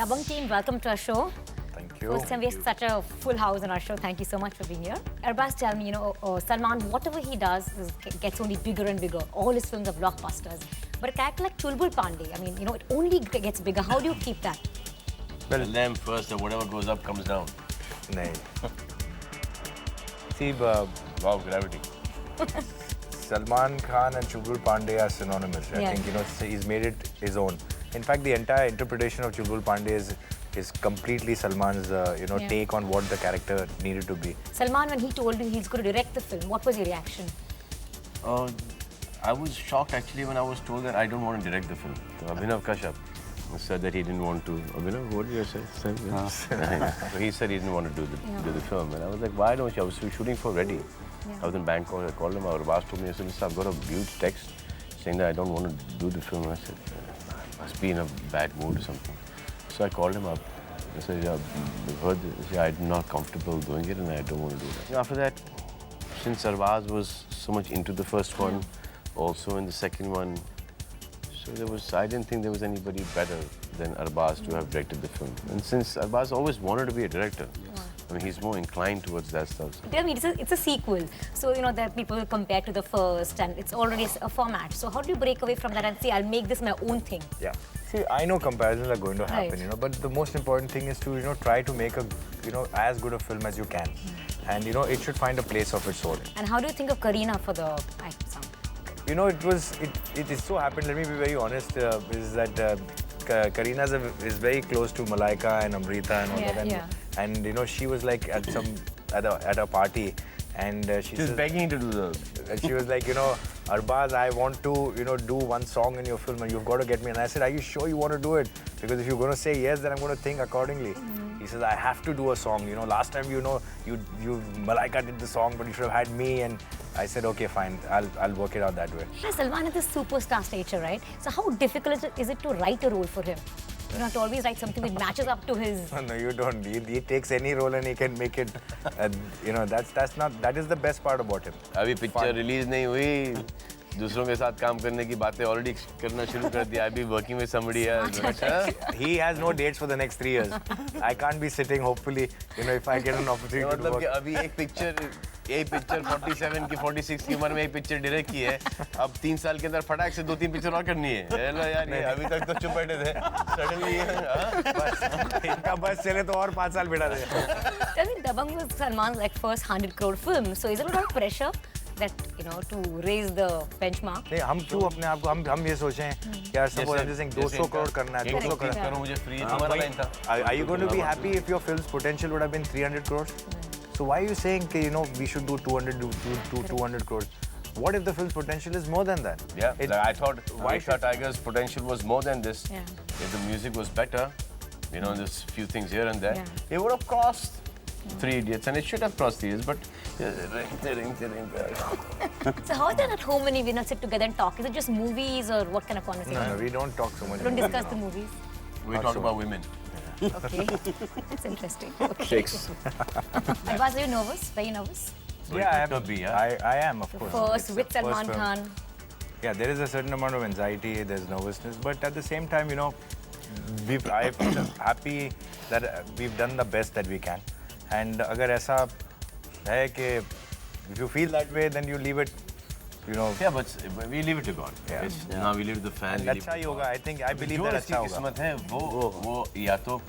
Dabangg team, welcome to our show. Thank you. First time we have such a full house on our show. Thank you so much for being here. Arbaz, tell me, Salman, whatever he does gets only bigger and bigger. All his films are blockbusters. But a character like Chulbul Pandey, I mean, it only gets bigger. How do you keep that? Well, them first, and whatever goes up comes down. No. See, Wow, gravity. Salman Khan and Chulbul Pandey are synonymous. Yeah. I think he's made it his own. In fact, the entire interpretation of Chulbul Pandey is completely Salman's take on what the character needed to be. Salman, when he told you he's going to direct the film, what was your reaction? I was shocked actually when I was told that I don't want to direct the film. So Abhinav Kashyap said that he didn't want to. Abhinav, what did you say? So he said he didn't want to do the film, and I was like, why don't you? I was shooting for Ready. I was in Bangkok. I called him. Arbaz told me, I said, listen, I've got a huge text saying that I don't want to do the film. I said, I must be in a bad mood or something. So I called him up. I said, yeah, I've heard this. Yeah, I'm not comfortable doing it, and I don't want to do that. After that, since Arbaz was so much into the first one, also in the second one, so I didn't think there was anybody better than Arbaz to have directed the film. And since Arbaz always wanted to be a director, I mean, he's more inclined towards that stuff. Tell me, it's a sequel. So, that people compare to the first and it's already a format. So how do you break away from that and say, I'll make this my own thing? Yeah. See, I know comparisons are going to happen, but the most important thing is to, try to make a, as good a film as you can. And, it should find a place of its own. And how do you think of Kareena for the song? It is so happened, let me be very honest, is that Kareena is very close to Malaika and Amrita and all that. And she was like at a party, and she was begging to do the. She was like, Arbaz, I want to, do one song in your film, and you've got to get me. And I said, are you sure you want to do it? Because if you're going to say yes, then I'm going to think accordingly. He says, I have to do a song. Last time, Malaika did the song, but you should have had me. And I said, okay, fine, I'll work it out that way. Salman is a superstar stature, right? So how difficult is it to write a role for him? You don't have to always write something which matches up to his... No, you don't. He takes any role and he can make it, that is the best part about him. अभी picture release नहीं हुई, दूसरों के साथ काम करने की बातें already करना शुरू कर दिया. I'll be working with somebody else. He has no dates for the next 3 years. I can't be sitting, hopefully, if I get an opportunity to work. अभी एक picture 47 की 46 की उम्र में एक पिक्चर डायरेक्ट की है. अब 3 साल के अंदर फटाक से 2-3 पिक्चर और करनी है. हेलो यार, ये अभी तक तो चुप बैठे थे. सडनली इनका बस चले तो और 5 साल बिठा दे. Tell me, Dabangg was Salman's first 100 crore film. So is there a lot of pressure that to raise the benchmark? नहीं, हम क्यों अपने आप को हम ये सोचें यार suppose I'm just saying 200 crore करना है. 200 करो मुझे फ्री. हमारा लाइन था. Are you going to be happy if your film's potential would have been 300 crores? So why are you saying we should do 200 crores? What if the film's potential is more than that? Yeah, I thought Waisha Tiger's potential was more than this. Yeah. If the music was better, there's few things here and there, it would have cost 3 Idiots, and it should have cost 3 Idiots, but... So how is that at home when you sit together and talk? Is it just movies or what kind of conversation? No, we don't talk so much. We don't discuss the movies? We talk about women. Okay, that's interesting. Okay. Chicks. Arbaz, are you nervous? Very nervous? Yeah, I am, of course. First, with Salman Khan. Yeah, there is a certain amount of anxiety, there's nervousness, but at the same time, I'm happy that we've done the best that we can. And अगर ऐसा है कि if you feel that way, then you leave it, Yeah, but we leave it to God. Yeah. Now we leave it to the fans. अच्छा ही होगा. I believe that अच्छा होगा. जो किस्मत है, वो या तो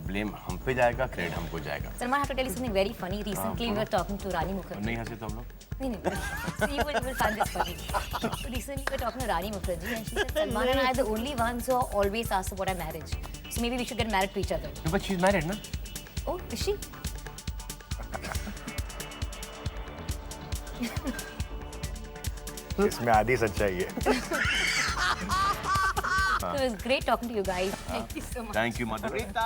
blame हम पे जाएगा, credit हमको जाएगा. Salman, I have to tell you something very funny. Recently, we were talking to Rani Mukherjee. नहीं हंसे तो हम लोग? नहीं. So you will find this funny. So recently, we were talking to Rani Mukherjee, and she said, Salman and I are the only ones who are always asked about our marriage. So maybe we should get married to each other. No, but she's married, no? Oh, is she? इसमें आधी सच्चाई है. So it was great talking to you guys. Thank you so much. Thank you, Madhurita.